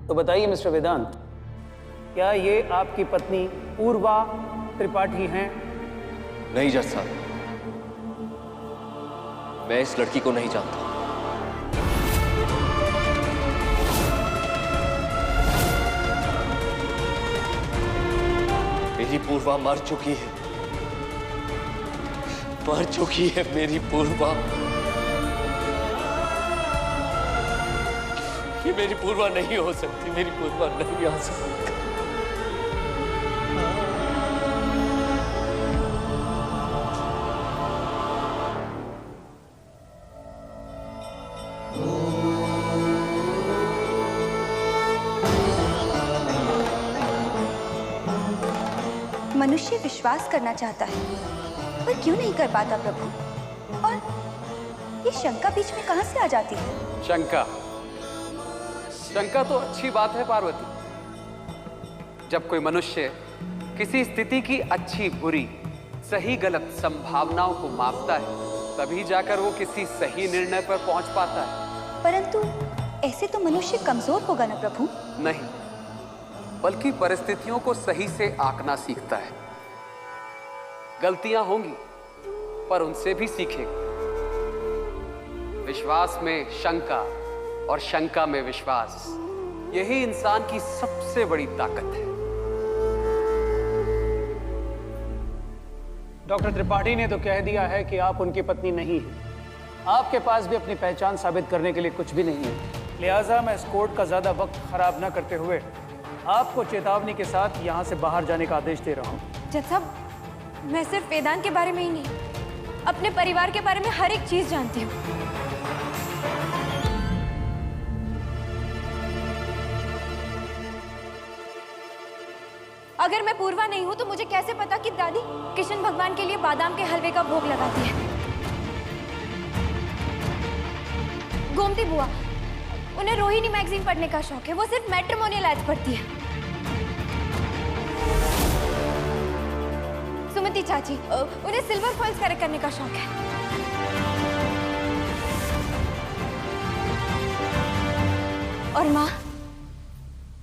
तो बताइए मिस्टर वेदांत, क्या ये आपकी पत्नी पूर्वा त्रिपाठी हैं? नहीं जज साहब, मैं इस लड़की को नहीं जानता। मेरी पूर्वा मर चुकी है, मर चुकी है मेरी पूर्वा। ये मेरी पूर्वा नहीं हो सकती, मेरी पूर्वा नहीं आ सकती। मनुष्य विश्वास करना चाहता है पर क्यों नहीं कर पाता प्रभु? और ये शंका बीच में कहां से आ जाती है? शंका तो अच्छी बात है पार्वती। जब कोई मनुष्य किसी स्थिति की अच्छी बुरी सही गलत संभावनाओं को मापता है, तभी जाकर वो किसी सही निर्णय पर पहुंच पाता है। परंतु ऐसे तो मनुष्य कमजोर होगा ना प्रभु? नहीं, बल्कि परिस्थितियों को सही से आंकना सीखता है। गलतियां होंगी पर उनसे भी सीखेगा। विश्वास में शंका और शंका में विश्वास, यही इंसान की सबसे बड़ी ताकत है। डॉक्टर त्रिपाठी ने तो कह दिया है कि आप उनकी पत्नी नहीं हैं। आपके पास भी अपनी पहचान साबित करने के लिए कुछ भी नहीं है। लिहाजा मैं इस कोर्ट का ज्यादा वक्त खराब न करते हुए आपको चेतावनी के साथ यहाँ से बाहर जाने का आदेश दे रहा हूँ। जज साहब, मैं सिर्फ वेदांत के बारे में ही नहीं, अपने परिवार के बारे में हर एक चीज जानती हूँ। अगर मैं पूर्वा नहीं हूं तो मुझे कैसे पता कि दादी कृष्ण भगवान के लिए बादाम के हलवे का भोग लगाती है? गोमती बुआ, उन्हें रोहिणी मैगजीन पढ़ने का शौक है, वो सिर्फ मैट्रिमोनियल एड्स पढ़ती है। सुमति चाची, उन्हें सिल्वर फॉइल्स कलेक्ट करने का शौक है। और माँ,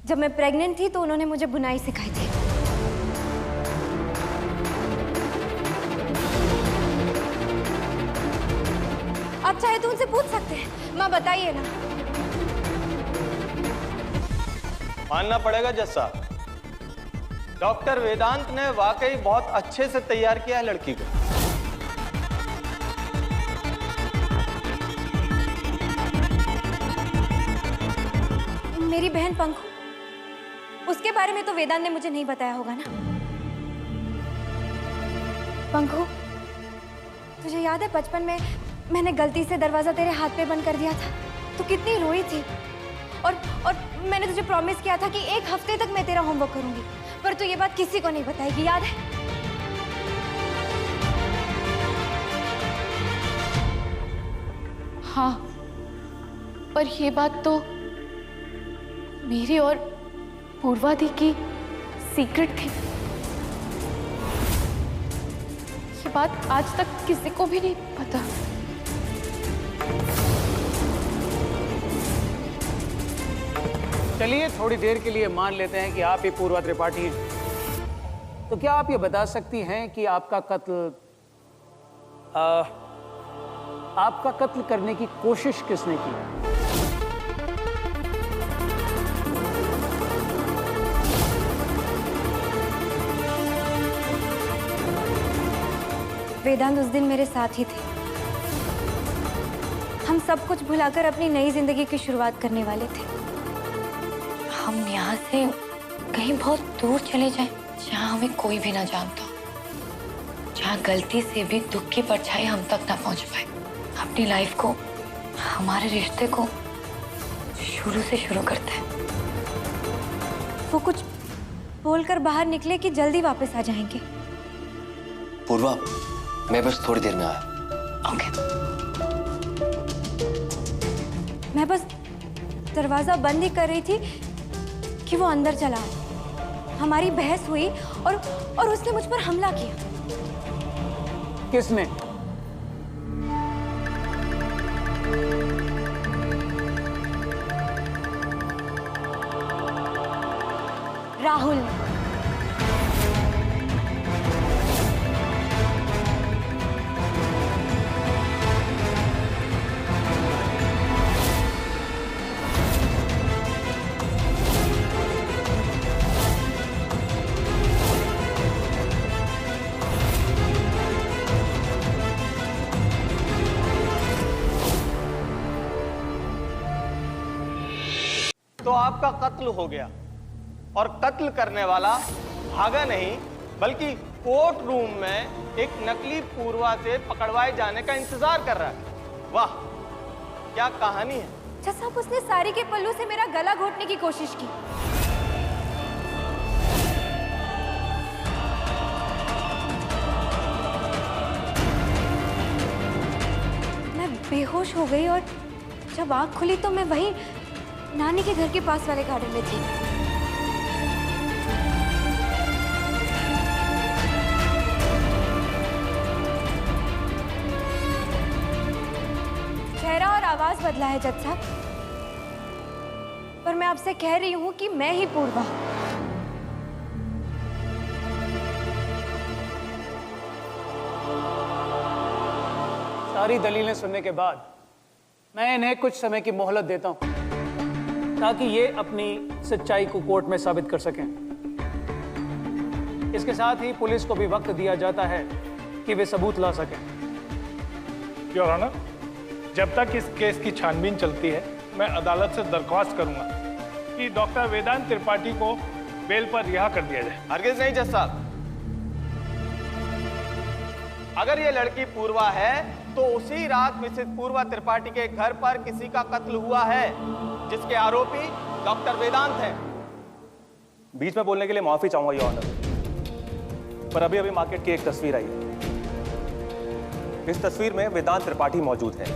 जब मैं प्रेग्नेंट थी तो उन्होंने मुझे बुनाई सिखाई थी। आप चाहे तो उनसे पूछ सकते हैं। माँ बताइए ना। मानना पड़ेगा जज साहब, डॉक्टर वेदांत ने वाकई बहुत अच्छे से तैयार किया है लड़की को। मेरी बहन पंखु, उसके बारे में तो वेदांत ने मुझे नहीं बताया होगा ना? पंखु, तुझे याद है बचपन में मैंने गलती से दरवाजा तेरे हाथ पे बंद कर दिया था? तू कितनी रोई थी। और मैंने तुझे प्रॉमिस किया था कि 1 हफ्ते तक मैं तेरा होमवर्क करूंगी, पर तू ये बात किसी को नहीं बताएगी, याद है? हाँ, पर ये बात तो मेरी और पूर्वा दी की सीक्रेट थी। ये बात आज तक किसी को भी नहीं पता। चलिए थोड़ी देर के लिए मान लेते हैं कि आप ही पूर्वा त्रिपाठी हैं। तो क्या आप ये बता सकती हैं कि आपका कत्ल करने की कोशिश किसने की? वेदांत उस दिन मेरे साथ ही थे। हम सब कुछ भुलाकर अपनी नई जिंदगी की शुरुआत करने वाले थे। हम यहाँ से कहीं बहुत दूर चले जाएं, जहाँ हमें कोई भी ना जानता हो, जहाँ गलती से भी दुख की परछाई हम तक ना पहुँच पाए। अपनी लाइफ को, हमारे रिश्ते को शुरू से शुरू करते हैं। वो कुछ बोलकर बाहर निकले कि जल्दी वापस आ जाएंगे। पूर्वा, मैं बस थोड़ी देर में आया। ओके। मैं बस दरवाजा बंद ही कर रही थी कि वो अंदर चला आया। हमारी बहस हुई और उसने मुझ पर हमला किया। किसने? राहुल। तो आपका कत्ल हो गया और कत्ल करने वाला भागा नहीं बल्कि कोर्ट रूम में एक नकली पूर्वा से पकड़वाए जाने का इंतजार कर रहा है। वाह, क्या कहानी है। जज साहब, उसने साड़ी के पल्लू से मेरा गला घोटने की कोशिश की। मैं बेहोश हो गई और जब आंख खुली तो मैं वहीं नानी के घर के पास वाले गार्डन में थी। चेहरा और आवाज बदला है जज साहब, पर मैं आपसे कह रही हूं कि मैं ही पूर्वा। सारी दलीलें सुनने के बाद मैं इन्हें कुछ समय की मोहलत देता हूं ताकि ये अपनी सच्चाई को कोर्ट में साबित कर सकें। इसके साथ ही पुलिस को भी वक्त दिया जाता है कि वे सबूत ला सकें। योर ऑनर, जब तक इस केस की छानबीन चलती है मैं अदालत से दरख्वास्त करूंगा कि डॉक्टर वेदांत त्रिपाठी को बेल पर रिहा कर दिया जाए। हरगिज नहीं जज साहब, अगर ये लड़की पूर्वा है तो उसी रात मिसेस पूर्वा त्रिपाठी के घर पर किसी का कत्ल हुआ है जिसके आरोपी डॉक्टर वेदांत हैं। बीच में बोलने के लिए माफी चाहूंगा योर ऑनर, पर अभी अभी मार्केट की एक तस्वीर आई है। इस तस्वीर में वेदांत त्रिपाठी मौजूद है।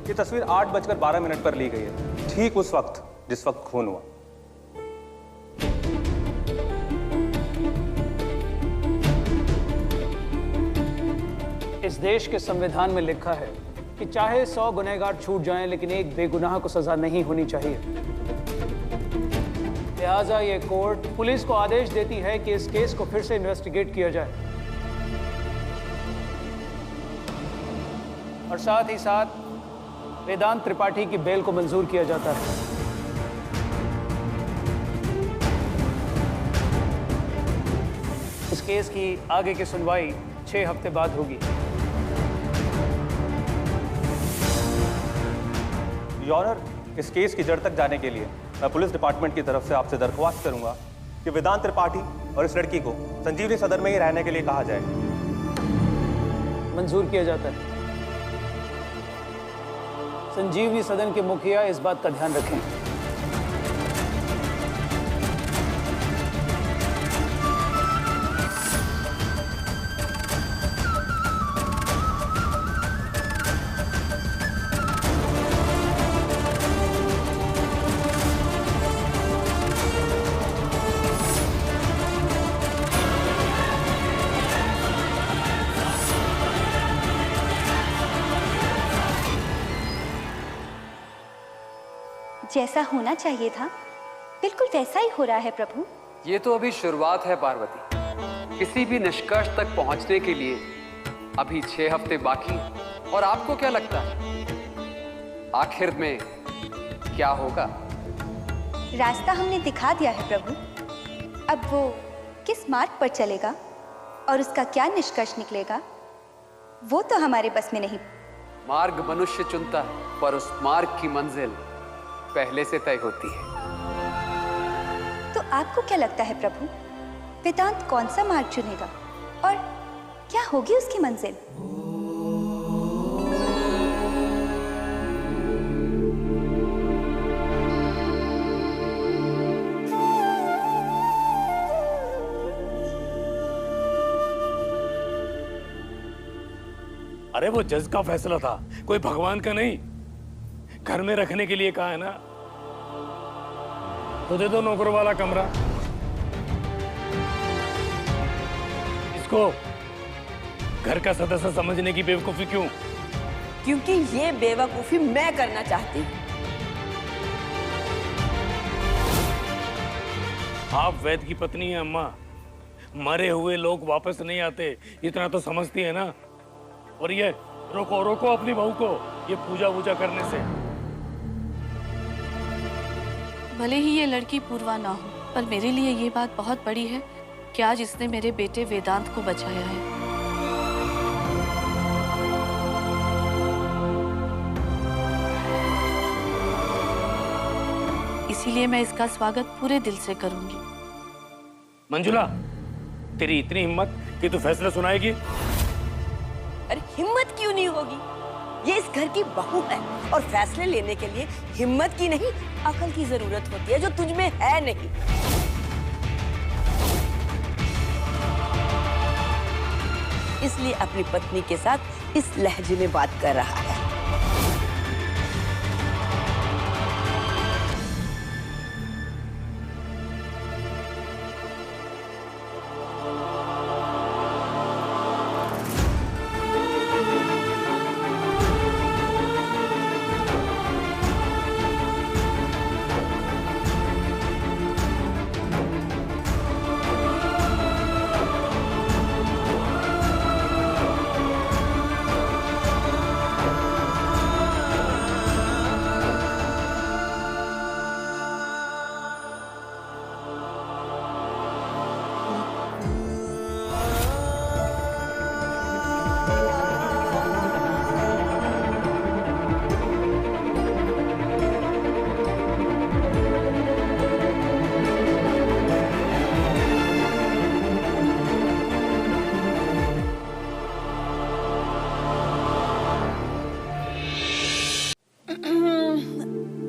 ये तस्वीर 8:12 पर ली गई है, ठीक उस वक्त जिस वक्त खून हुआ। इस देश के संविधान में लिखा है कि चाहे 100 गुनहगार छूट जाएं लेकिन एक बेगुनाह को सजा नहीं होनी चाहिए। लिहाजा ये कोर्ट पुलिस को आदेश देती है कि इस केस को फिर से इन्वेस्टिगेट किया जाए और साथ ही साथ वेदांत त्रिपाठी की बेल को मंजूर किया जाता है। इस केस की आगे की सुनवाई 6 हफ्ते बाद होगी। योर ऑनर, इस केस की जड़ तक जाने के लिए मैं पुलिस डिपार्टमेंट की तरफ से आपसे दरख्वास्त करूंगा कि वेदांत त्रिपाठी और इस लड़की को संजीवनी सदन में ही रहने के लिए कहा जाए। मंजूर किया जाता है। संजीवनी सदन के मुखिया इस बात का ध्यान रखें। जैसा होना चाहिए था बिल्कुल वैसा ही हो रहा है प्रभु। ये तो अभी शुरुआत है पार्वती। किसी भी निष्कर्ष तक पहुंचने के लिए अभी 6 हफ्ते बाकी हैं। और आपको क्या लगता है आखिर में क्या होगा? रास्ता हमने दिखा दिया है प्रभु, अब वो किस मार्ग पर चलेगा और उसका क्या निष्कर्ष निकलेगा वो तो हमारे बस में नहीं। मार्ग मनुष्य चुनता है पर उस मार्ग की मंजिल पहले से तय होती है। तो आपको क्या लगता है प्रभु, वेदांत कौन सा मार्ग चुनेगा और क्या होगी उसकी मंजिल? अरे वो जज का फैसला था, कोई भगवान का नहीं। घर में रखने के लिए कहा है ना, तो दे दो नौकरों वाला कमरा। इसको घर का सदस्य समझने की बेवकूफी क्यों? क्योंकि ये बेवकूफी मैं करना चाहती हूँ। आप वैद की पत्नी हैं अम्मा। मरे हुए लोग वापस नहीं आते, इतना तो समझती है ना। और ये रोको रोको अपनी बहू को ये पूजा वूजा करने से। भले ही ये लड़की पूर्वा ना हो, पर मेरे लिए ये बात बहुत बड़ी है कि आज इसने मेरे बेटे वेदांत को बचाया है। इसीलिए मैं इसका स्वागत पूरे दिल से करूंगी। मंजुला, तेरी इतनी हिम्मत कि तू फैसला सुनाएगी? अरे हिम्मत क्यों नहीं होगी? ये इस घर की बहू है और फैसले लेने के लिए हिम्मत की नहीं, अकल की जरूरत होती है, जो तुझ में है नहीं। इसलिए अपनी पत्नी के साथ इस लहजे में बात कर रहा है।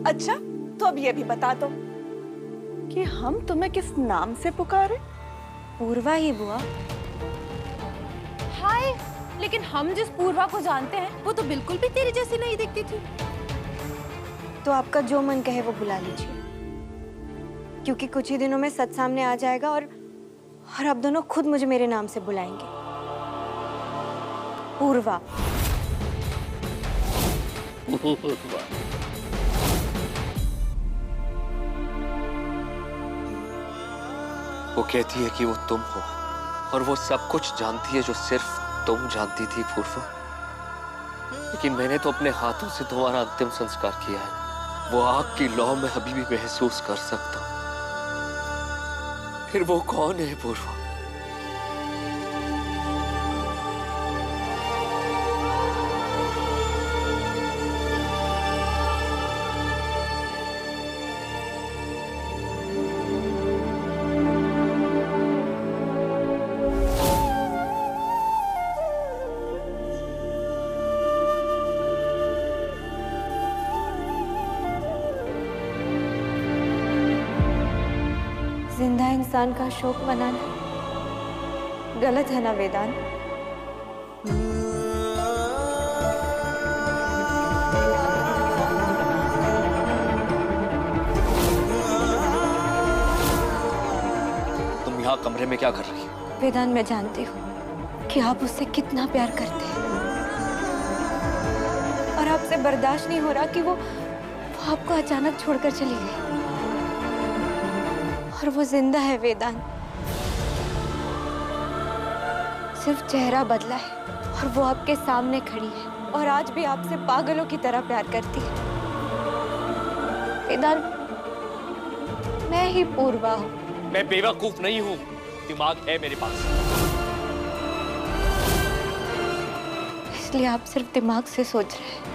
अच्छा, तो अब ये भी बता दो कि हम तुम्हें किस नाम से पुकारे? पूर्वा ही बुआ। हाय, लेकिन हम जिस पूर्वा को जानते हैं वो तो बिल्कुल भी तेरी जैसी नहीं दिखती थी। तो आपका जो मन कहे वो बुला लीजिए, क्योंकि कुछ ही दिनों में सच सामने आ जाएगा और आप दोनों खुद मुझे मेरे नाम से बुलाएंगे, पूर्वा। वो कहती है कि वो तुम हो और वो सब कुछ जानती है जो सिर्फ तुम जानती थी पूर्वा। लेकिन मैंने तो अपने हाथों से तुम्हारा अंतिम संस्कार किया है। वो आग की लौ में अभी भी महसूस कर सकता हूं। फिर वो कौन है पूर्वा? जिंदा इंसान का शोक मनाना गलत है ना वेदांत? तुम यहाँ कमरे में क्या कर रही हो? वेदांत, मैं जानती हूँ कि आप उससे कितना प्यार करते हैं और आपसे बर्दाश्त नहीं हो रहा कि वो आपको अचानक छोड़कर चली गई। और वो जिंदा है वेदांत, सिर्फ चेहरा बदला है और वो आपके सामने खड़ी है और आज भी आपसे पागलों की तरह प्यार करती है। वेदांत, मैं ही पूर्वा हूँ। मैं बेवकूफ नहीं हूँ, दिमाग है मेरे पास। इसलिए आप सिर्फ दिमाग से सोच रहे हैं।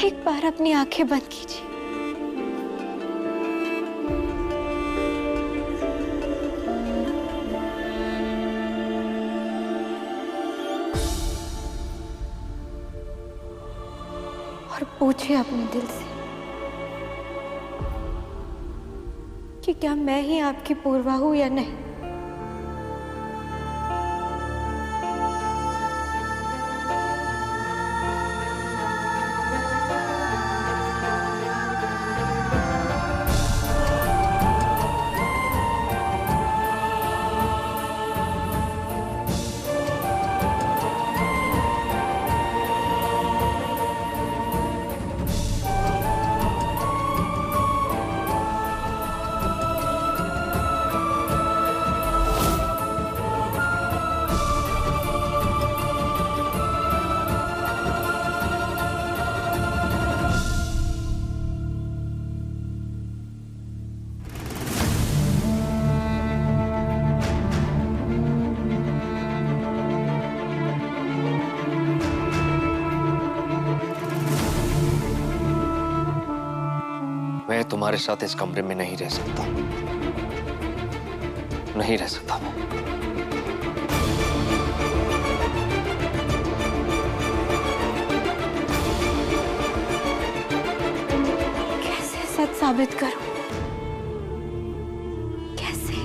एक बार अपनी आंखें बंद कीजिए। और पूछिए अपने दिल से कि क्या मैं ही आपकी पूर्वा हूं या नहीं। तुम्हारे साथ इस कमरे में नहीं रह सकता, नहीं रह सकता मैं। कैसे सच साबित करूं? कैसे?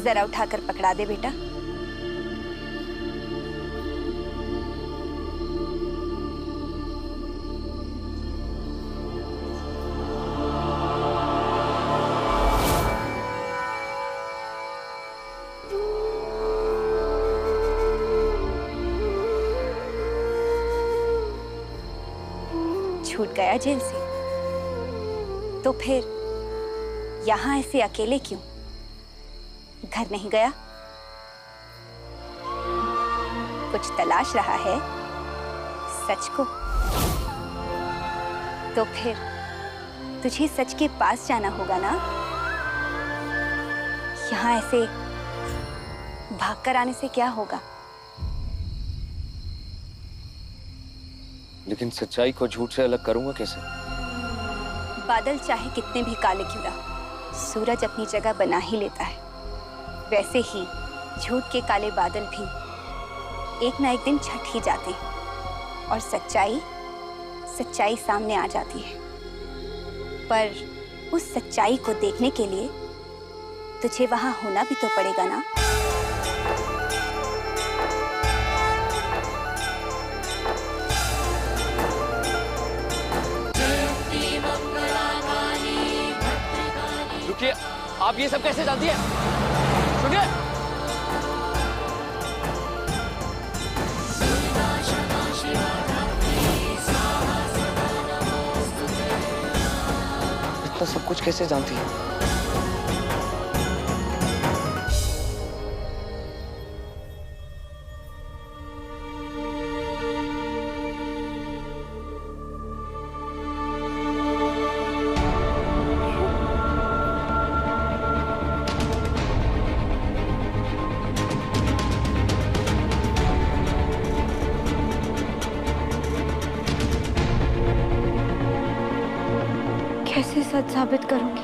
जरा उठाकर पकड़ा दे बेटा। छूट गया जेल से, तो फिर यहां ऐसे अकेले क्यों? घर नहीं गया? कुछ तलाश रहा है सच को? तो फिर तुझे सच के पास जाना होगा ना। यहां ऐसे भागकर आने से क्या होगा? लेकिन सच्चाई को झूठ से अलग करूंगा कैसे? बादल चाहे कितने भी काले क्यों ना, सूरज अपनी जगह बना ही लेता है। वैसे ही झूठ के काले बादल भी एक ना एक दिन छट ही जाते हैं और सच्चाई सामने आ जाती है। पर उस सच्चाई को देखने के लिए तुझे वहां होना भी तो पड़ेगा ना। रुकिए, आप ये सब कैसे जानती हैं? सुनिए, इतना सब कुछ कैसे जानती है? कैसे सच साबित करूंगी?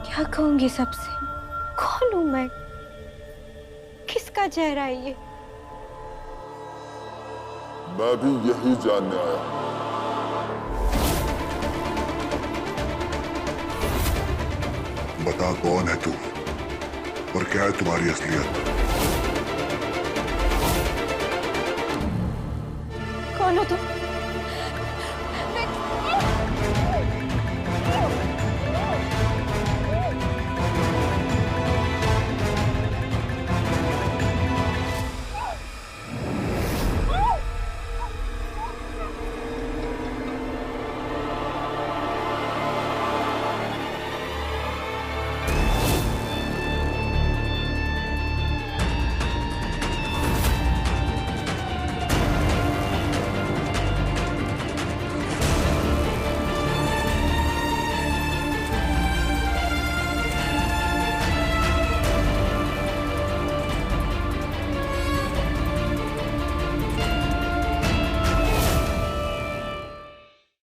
क्या कहूंगी सबसे? कौन हूं मैं? किसका चेहरा है ये? मैं भी यही जानने आया। बता कौन है तू और क्या है तुम्हारी असलियत? कौन हो तुम?